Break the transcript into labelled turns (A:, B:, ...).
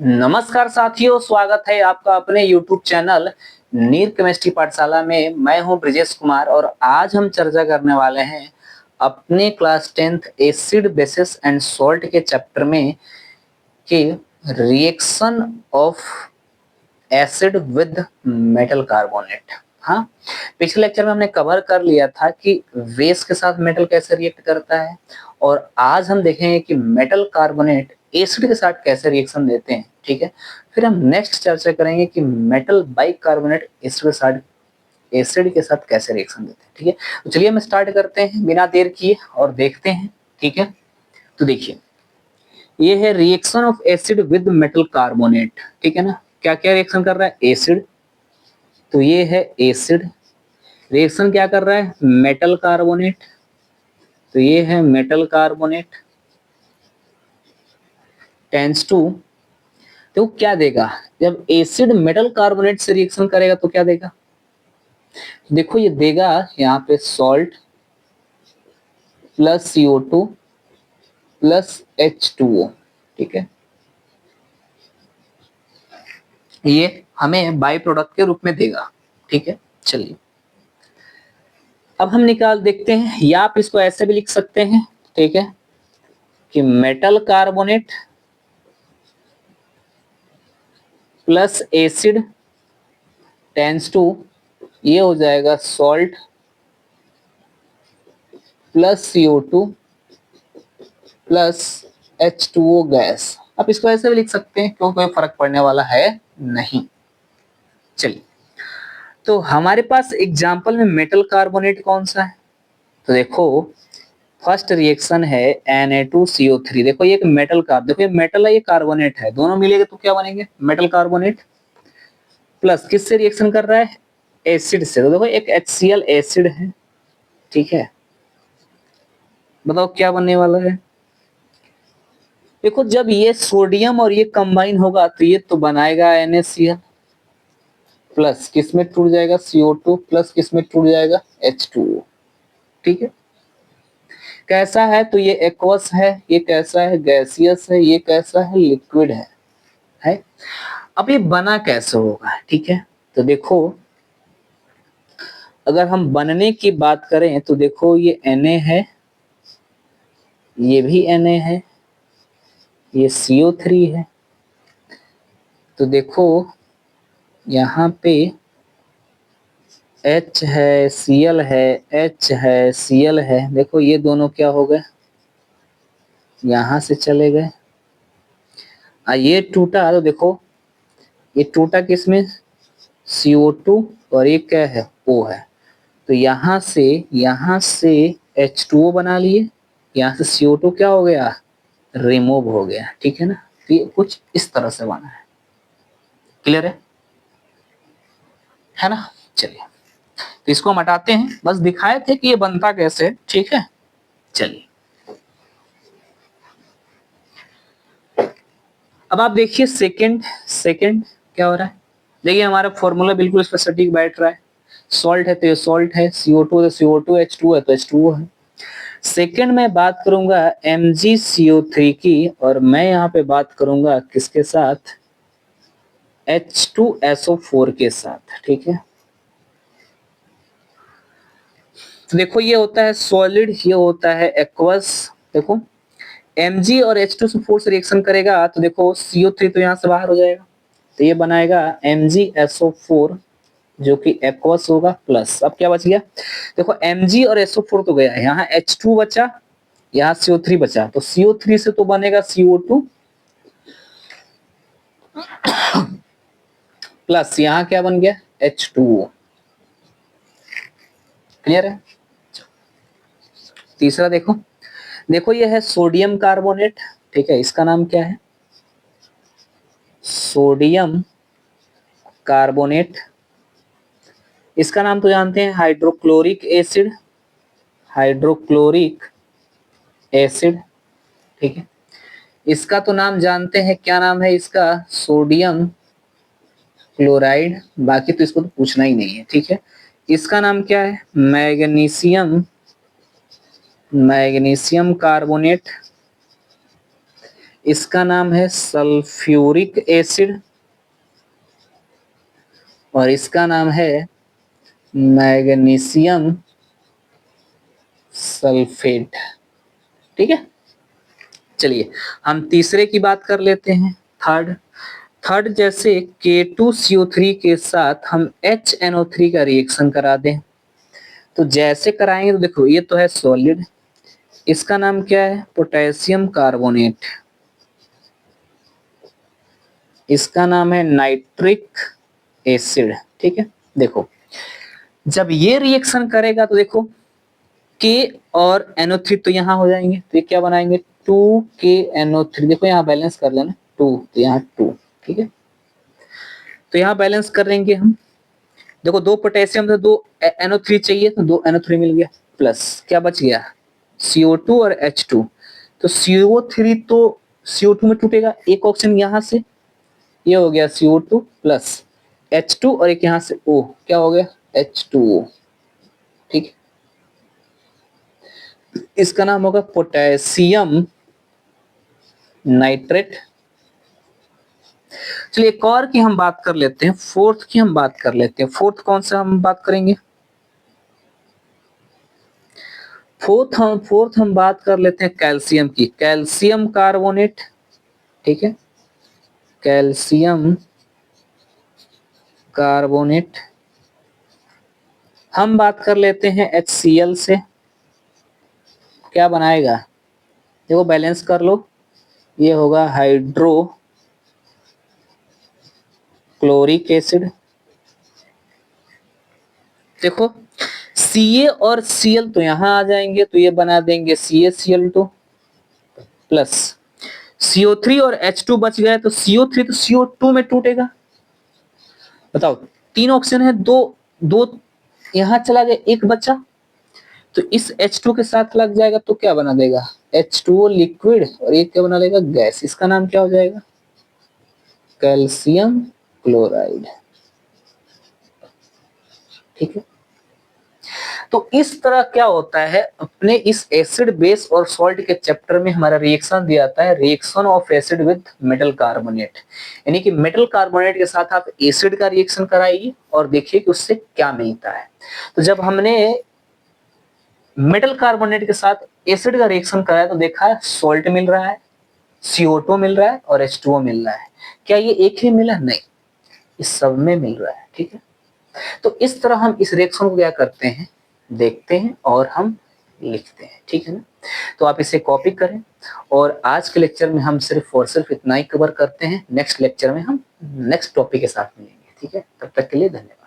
A: नमस्कार साथियों, स्वागत है आपका अपने YouTube चैनल नीट केमिस्ट्री पाठशाला में। मैं हूं ब्रिजेश कुमार और आज हम चर्चा करने वाले हैं अपने class 10th acid basis and salt के चैप्टर में कि reaction of acid with metal carbonate. हाँ, पिछले लेक्चर में हमने कवर कर लिया था कि बेस के साथ मेटल कैसे रिएक्ट करता है और आज हम देखेंगे कि मेटल कार्बोनेट एसिड के साथ कैसे रिएक्शन देते हैं। ठीक है, फिर हम नेक्स्ट चर्चा करेंगे कि मेटल बाइकार्बोनेट एसिड के साथ कैसे रिएक्शन देते हैं। ठीक है, तो चलिए हम स्टार्ट करते हैं बिना देर किए और देखते हैं। ठीक है, तो देखिए ये है reaction of acid with metal carbonate. ठीक है ना, क्या क्या रिएक्शन कर रहा है एसिड, तो ये है एसिड। रिएक्शन क्या कर रहा है मेटल कार्बोनेट, तो ये है मेटल कार्बोनेट टेंस टू, तो क्या देगा जब एसिड मेटल कार्बोनेट से रिएक्शन करेगा तो क्या देगा। देखो ये देगा यहाँ पे salt plus CO2 plus H2O। ठीक है, ये हमें बाई प्रोडक्ट के रूप में देगा। ठीक है, चलिए अब हम निकाल देखते हैं, या आप इसको ऐसे भी लिख सकते हैं। ठीक है, कि metal carbonate plus acid tends to, ये हो जाएगा salt plus CO2 plus H2O gas. आप इसको ऐसे भी लिख सकते हैं क्योंकि कोई फर्क पड़ने वाला है नहीं। चलिए, तो हमारे पास एग्जाम्पल में मेटल कार्बोनेट कौन सा है, तो देखो फर्स्ट रिएक्शन है Na2CO3। देखो ये एक मेटल कार्ब, देखो ये मेटल है ये कार्बोनेट है, दोनों मिलेंगे तो क्या बनेंगे मेटल कार्बोनेट। प्लस किससे रिएक्शन कर रहा है एसिड से, तो देखो एक HCl एसिड है। ठीक है, बताओ क्या बनने वाला है। देखो जब ये सोडियम और ये कंबाइन होगा तो ये तो बनाएगा NaCl, प्लस किसमें टूट जाएगा CO2, प्लस किसमें टूट जाएगा H2O। ठीक है, कैसा है तो ये एक्वस है, ये कैसा है गैसियस है, ये कैसा है लिक्विड है। अब ये बना कैसे होगा। ठीक है, तो देखो अगर हम बनने की बात करें तो देखो ये Na है, ये भी Na है, ये CO3 है। तो देखो यहाँ पे H है Cl है, H है Cl है, देखो ये दोनों क्या हो गए यहां से चले गए। ये टूटा तो देखो ये टूटा किसमें CO2 और ये क्या है O है, तो यहां से H2O बना लिए, यहाँ से CO2 क्या हो गया रिमूव हो गया। ठीक है ना, तो ये कुछ इस तरह से बना है। क्लियर है ना। चलिए तो इसको हम हटाते हैं, बस दिखाए थे कि ये बनता कैसे। ठीक है, चलिए अब आप देखिए सेकंड सेकंड क्या हो रहा है। देखिए हमारा फॉर्मूला बिल्कुल इस पर सटीक बैठ रहा है। सॉल्ट है तो ये सॉल्ट है, CO2 तो CO2, H2 है तो H2O है। सेकंड में बात करूंगा MgCO3 की, और मैं यहाँ पे बात करूंगा किसके साथ H2SO4 के साथ। ठीक है, तो देखो ये होता है सॉलिड, ये होता है एक्वस। देखो Mg और H2SO4 से रिएक्शन करेगा तो देखो CO3 तो यहाँ से बाहर हो जाएगा, तो ये बनाएगा MgSO4 जो कि एक्वस होगा। प्लस अब क्या बच गया, देखो Mg और SO4 तो गया, यहाँ H2 बचा, यहाँ CO3 बचा, तो CO3 से तो बनेगा CO2 प्लस यहाँ क्या बन गया H2O। क्लियर है। तीसरा देखो, देखो ये है सोडियम कार्बोनेट। ठीक है, इसका नाम क्या है सोडियम कार्बोनेट। इसका नाम तो जानते हैं हाइड्रोक्लोरिक एसिड, हाइड्रोक्लोरिक एसिड। ठीक है, इसका तो नाम जानते हैं, क्या नाम है इसका सोडियम क्लोराइड, बाकी तो इसको तो पूछना ही नहीं है। ठीक है, इसका नाम क्या है मैग्नीशियम, मैग्नीशियम कार्बोनेट। इसका नाम है सल्फ्यूरिक एसिड और इसका नाम है मैग्नीशियम सल्फेट। ठीक है, चलिए हम तीसरे की बात कर लेते हैं। थर्ड थर्ड जैसे K2CO3 के साथ हम HNO3 का रिएक्शन करा दें, तो जैसे कराएंगे तो देखो ये तो है सॉलिड, इसका नाम क्या है पोटेशियम कार्बोनेट, इसका नाम है नाइट्रिक एसिड। ठीक है, देखो जब ये रिएक्शन करेगा तो देखो K और NO3 तो यहाँ हो जाएंगे, तो ये क्या बनाएंगे 2KNO3। देखो यहाँ बैलेंस कर लेना 2, तो यहाँ 2। ठीक है, तो यहाँ बैलेंस कर लेंगे हम। देखो 2 पोटेशियम से 2 NO3 चाहिए, तो 2 NO3 मिल गया, प्लस क्या बच गया CO2 और H2। तो CO3 तो CO2 में टूटेगा, एक ऑप्शन यहाँ से ये हो गया CO2 प्लस H2 और एक यहाँ से O, क्या हो गया H2O। ठीक है, इसका नाम होगा पोटेशियम नाइट्रेट। चलिए एक और की हम बात कर लेते हैं, फोर्थ की हम बात कर लेते हैं। फोर्थ कौन सा हम बात करेंगे, फोर्थ हम बात कर लेते हैं कैल्शियम की, कैल्शियम कार्बोनेट। ठीक है, कैल्शियम कार्बोनेट हम बात कर लेते हैं HCl से, क्या बनाएगा देखो बैलेंस कर लो, ये होगा हाइड्रो क्लोरिक एसिड। देखो Ca और Cl तो यहाँ आ जाएंगे, तो ये बना देंगे CaCl2 प्लस CO3 और H2 बच गए, तो CO3 तो CO2 में टूटेगा। बताओ तीन ऑप्शन है, दो दो यहाँ चला गया, एक बचा, तो इस H2 के साथ लग जाएगा तो क्या बना देगा H2O लिक्विड, और ये क्या बना लेगा गैस। इसका नाम क्या हो जाएगा कैल्शियम क्लोराइड। ठीक है, तो इस तरह क्या होता है अपने इस एसिड बेस और सॉल्ट के चैप्टर में हमारा रिएक्शन दिया जाता है, reaction of acid with metal carbonate, यानी कि मेटल कार्बोनेट के साथ आप एसिड का रिएक्शन कराइए और देखिए कि उससे क्या मिलता है। तो जब हमने मेटल कार्बोनेट के साथ एसिड का रिएक्शन कराया तो देखा है सॉल्ट मिल रहा है, CO2 मिल रहा है और H2O मिल रहा है। क्या ये एक ही मिला, नहीं, इस सब में मिल रहा है। ठीक है, तो इस तरह हम इस रिएक्शन को क्या करते हैं देखते हैं और हम लिखते हैं। ठीक है ना, तो आप इसे कॉपी करें, और आज के लेक्चर में हम सिर्फ और सिर्फ इतना ही कवर करते हैं। नेक्स्ट लेक्चर में हम नेक्स्ट टॉपिक के साथ मिलेंगे। ठीक है, तब तक के लिए धन्यवाद।